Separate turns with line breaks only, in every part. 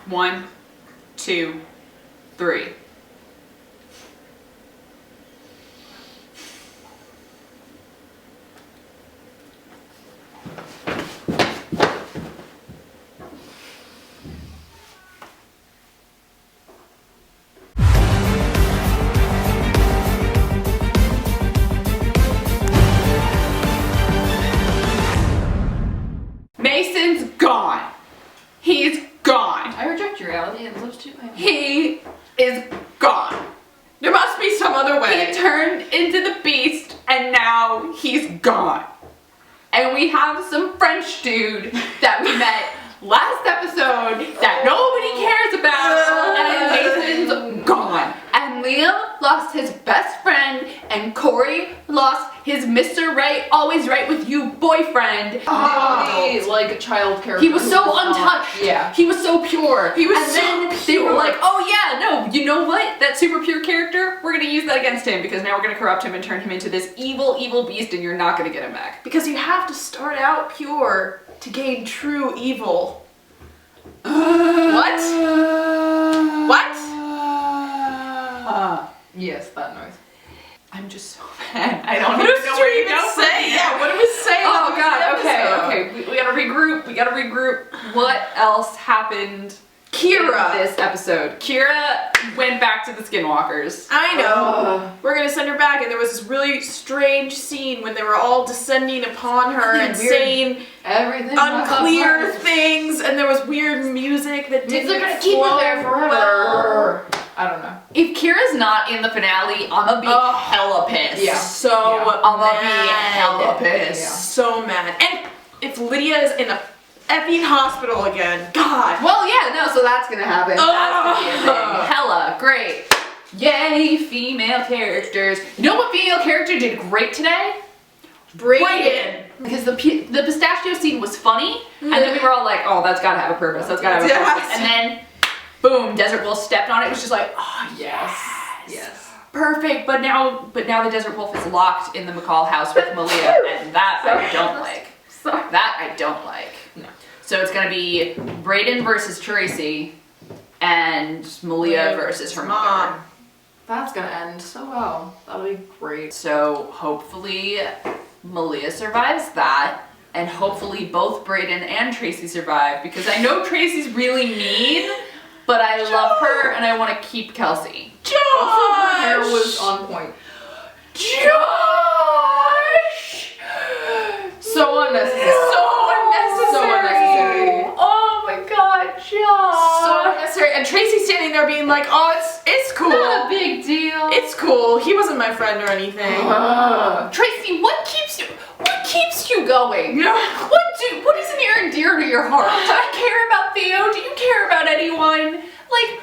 1, 2, 3. Mason's gone. He's gone.
I reject your reality and lives too.
He is gone. There must be some other way. He turned into the beast and now he's gone. And we have some French dude that we met last episode that nobody cares about, and Mason's gone. And Liam lost his best friend, and Corey lost his Mr. Right, always right with you boyfriend.
Like a child character.
He was so untouched.
Yeah.
He was so pure.
He was
and
so
then they
pure.
were like, oh yeah, no, you know what? That super pure character, we're gonna use that against him because now we're gonna corrupt him and turn him into this evil, evil beast and you're not gonna get him back.
Because you have to start out pure to gain true evil.
What? What?
Yes, that noise.
I'm just so mad. I don't
What
even
does
know
she
where to
even
go from
say?
here.
Yeah, what do we say?
Oh
in
god,
this episode?
okay. We gotta regroup. We gotta regroup. What else happened
Kira.
in this episode? Kira went back to the Skinwalkers.
I know. We're gonna send her back, and there was this really strange scene when they were all descending upon her and
Weird.
saying
Everything.
unclear things, and there was weird music that didn't
They're gonna keep
flow
it there forever.
well.
I don't know.
If Kira's not in the finale, I'ma be
Oh.
hella pissed.
Yeah.
So
I'ma be
mad.
hella pissed.
Yeah.
So mad. And if Lydia is in a effing hospital again, God.
Well, yeah, no, so that's gonna happen. That's gonna be a thing.
Ugh.
Hella great. Yay, female characters. You know what female character did great today?
Brayden.
Because the pistachio scene was funny, and then we were all like, oh, that's gotta have a purpose, that's gotta have a purpose.
Yes.
And then, boom, Desert Wolf stepped on it, it was just like, oh, yes. Perfect, but now the Desert Wolf is locked in the McCall house with Malia, and that I don't like. That I don't like.
No.
So it's gonna be Brayden versus Tracy, and Malia versus her mom.
That's gonna end so well. That'll be great.
So hopefully Malia survives that, and hopefully both Brayden and Tracy survive, because I know Tracy's really mean, but I love her and I want to keep Kelsey.
Josh!
Also, her hair was on point.
Josh!
So unnecessary.
So unnecessary.
So unnecessary.
Oh my god, Josh!
So unnecessary. And Tracy's standing there being like, oh, it's cool.
Not a big deal.
It's cool. He wasn't my friend or anything.
Tracy, what keeps you going?
Yeah.
What is near and dear to your heart? Do you care about Theo? Do you care about anyone? Like,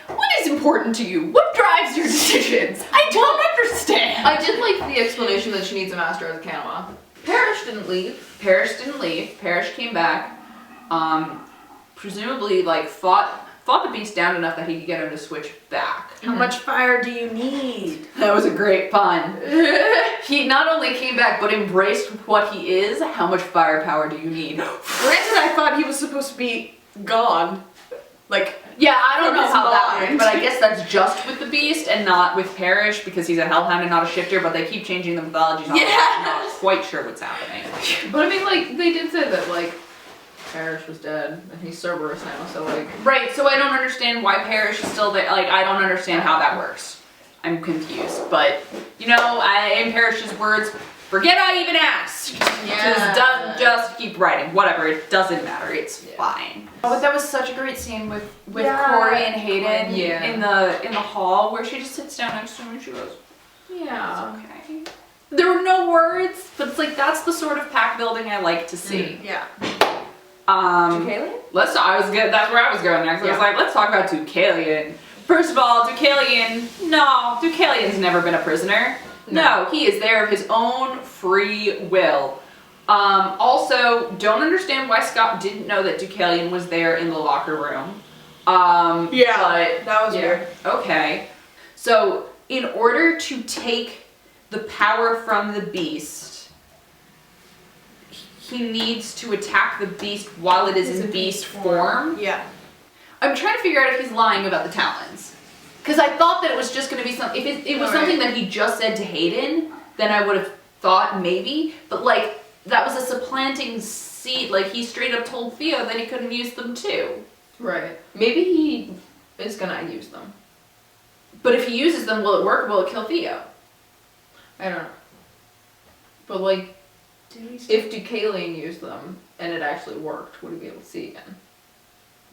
what is important to you? What drives your decisions? I don't understand.
I did like the explanation that she needs a master as a Kanama.
Parrish didn't leave. Parrish came back. Presumably, like, fought the beast down enough that he could get him to switch back.
How much fire do you need?
That was a great pun. He not only came back, but embraced what he is. How much firepower do you need?
Granted, I thought he was supposed to be gone. Like,
Yeah, I don't
From
know
his
how that
mind.
works, but I guess that's just with the beast and not with Parrish because he's a hellhound and not a shifter, but they keep changing the mythologies on
Yes.
I'm not quite sure what's happening.
But I mean, like, they did say that, like, Parrish was dead, and he's Cerberus now, so, like...
Right, so I don't understand why Parrish is still there. Like, I don't understand how that works. I'm confused, but, you know, in Parrish's words, forget I even asked. Just keep writing. Whatever, it doesn't matter. It's fine. But that was such a great scene with
Yeah.
Corey and Hayden
Yeah.
in the hall where she just sits down next to him and she goes,
Yeah.
okay. There were no words, but it's like that's the sort of pack building I like to see.
yeah.
Deucalion?
That's where I was going next. I was like, let's talk about Deucalion. First of all, Deucalion's never been a prisoner. No, he is there of his own free will. Also, don't understand why Scott didn't know that Deucalion was there in the locker room.
Yeah,
But
that was weird.
okay. So, in order to take the power from the beast, he needs to attack the beast while it is in beast form.
Yeah.
I'm trying to figure out if he's lying about the talons. Because I thought that it was just going to be something. If it was something that he just said to Hayden, then I would have thought maybe. But like, that was a supplanting seed. Like, he straight up told Theo that he couldn't use them too.
Right.
Maybe he is going to use them. But if he uses them, will it work? Will it kill Theo?
I don't know. But like, if Deucalion used them and it actually worked, would he be able to see again?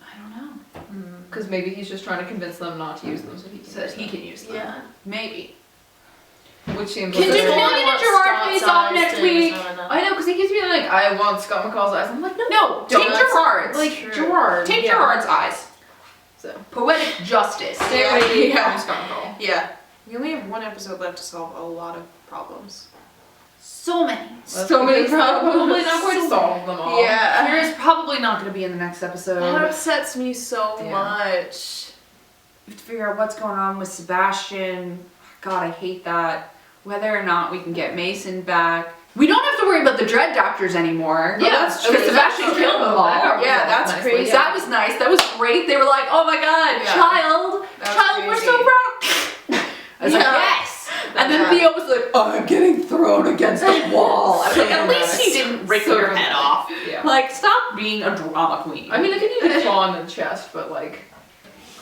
I don't know.
Because maybe he's just trying to convince them not to use them so he can,
So that he can use them.
Yeah.
Maybe.
Which seems
Can
like
you tell me that Gerard pays off next week?
I know, because he keeps being like, I want Scott McCall's eyes. I'm like, no,
No,
don't.
take
That's-
Gerard's.
Like,
True.
Gerard.
Take
yeah.
Gerard's eyes.
So,
Poetic justice.
stay
Yeah,
away
yeah.
from Scott McCall.
Yeah. We only have one episode left to solve a lot of problems.
So many.
So many problems. Probably not going to solve them all.
Yeah.
Kira's probably not going to be in the next
That
episode.
upsets me so
Yeah.
much.
We have to figure out what's going on with Sebastian. God, I hate that. Whether or not we can get Mason back. We don't have to worry about the Dread Doctors anymore.
Yeah, that's
Because
true.
Sebastian
That's
killed
true.
them all.
That
Yeah,
was
that's
nicely
crazy.
done.
That was nice. That was great. They were like, oh my god,
Yeah.
child.
That was
Child, we're so
crazy.
proud. I was like,
Yeah.
yes. And then
Yeah.
Theo was like, I'm getting thrown against the wall. I was like, at
So
least he
nice.
didn't rip
So
your head
nice.
off.
Yeah.
Like, stop being a drama queen.
I mean, I could use a claw in the chest, but like,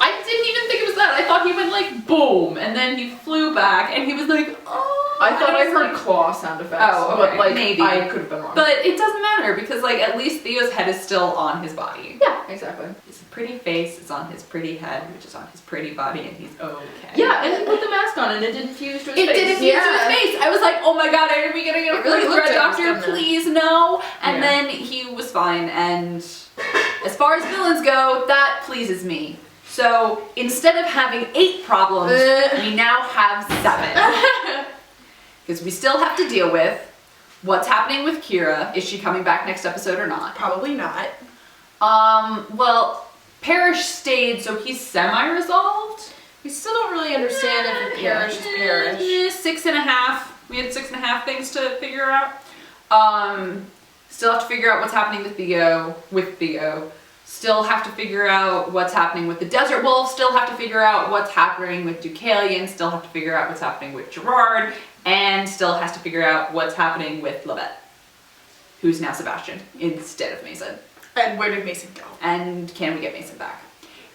I didn't even think it was that. I thought he went like boom, and then he flew back, and he was like, oh.
I thought I
was
heard
like-
claw sound effects.
Oh, okay.
But like,
Maybe.
I could have been wrong.
But it doesn't matter because like at least Theo's head is still on his body.
yeah, exactly.
His pretty face is on his pretty head, which is on his pretty body, and he's okay.
Yeah, and he put the mask on and it didn't fuse to his
It
face.
didn't fuse to
Yeah.
his face. I was like, oh my god, are we gonna get a
It really
really
looked
Red
like it was
Doctor?
gonna.
Please no. And
Yeah.
then he was fine. And as far as villains go, that pleases me. So instead of having 8 problems, we now have 7. Because we still have to deal with what's happening with Kira. Is she coming back next episode or not?
Probably not.
Well, Parrish stayed, so he's semi-resolved.
We still don't really understand if the parish is parish.
6.5. We had 6.5 things to figure out. Still have to figure out what's happening with Theo. Still have to figure out what's happening with the Desert Wolf. Still have to figure out what's happening with Deucalion. Still have to figure out what's happening with Gerard. And still has to figure out what's happening with Levette, who's now Sebastian instead of Mason.
And where did Mason go?
And can we get Mason back?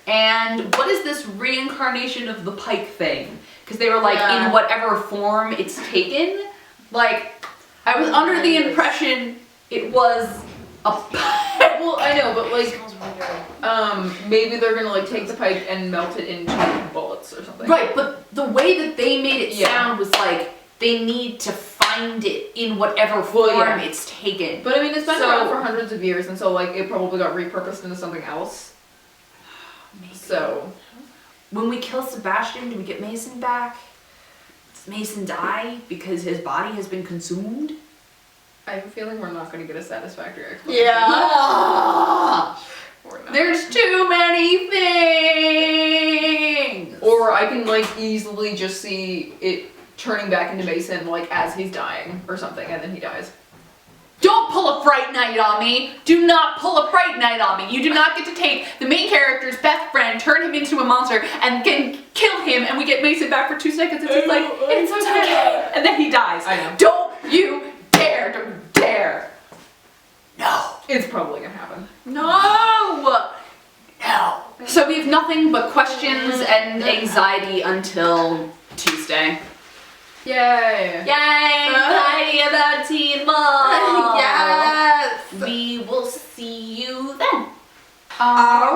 And what is this reincarnation of the Pike thing? Because they were like,
Yeah.
in whatever form it's taken. Like, I was under the impression it was a Pike.
Well, I know, but
It
like,
smells really good.
maybe they're gonna like take the pipe and melt it into bullets or something.
Right, but the way that they made it
Yeah.
sound was like, they need to find it in whatever form
yeah.
it's taken.
But I mean, it's been
So-
around for hundreds of years, and so like it probably got repurposed into something else.
Maybe.
So
When we kill Sebastian, do we get Mason back? Does Mason die because his body has been consumed?
I have a feeling we're not gonna get a satisfactory explanation.
Yeah. Or not.
There's too many things!
Or I can like easily just see it turning back into Mason like as he's dying or something, and then he dies.
Don't pull a Fright Night on me! Do not pull a Fright Night on me! You do not get to take the main character's best friend, turn him into a monster, and then kill him, and we get Mason back for 2 seconds, and he's like, it's okay! And then he dies.
I know.
Don't you dare! Don't dare! No!
It's probably gonna happen.
No! No. So we have nothing but questions and anxiety until Tuesday.
Yay!
Yay! Anxiety about Teen Mom!
Yes.
We will see you then.
All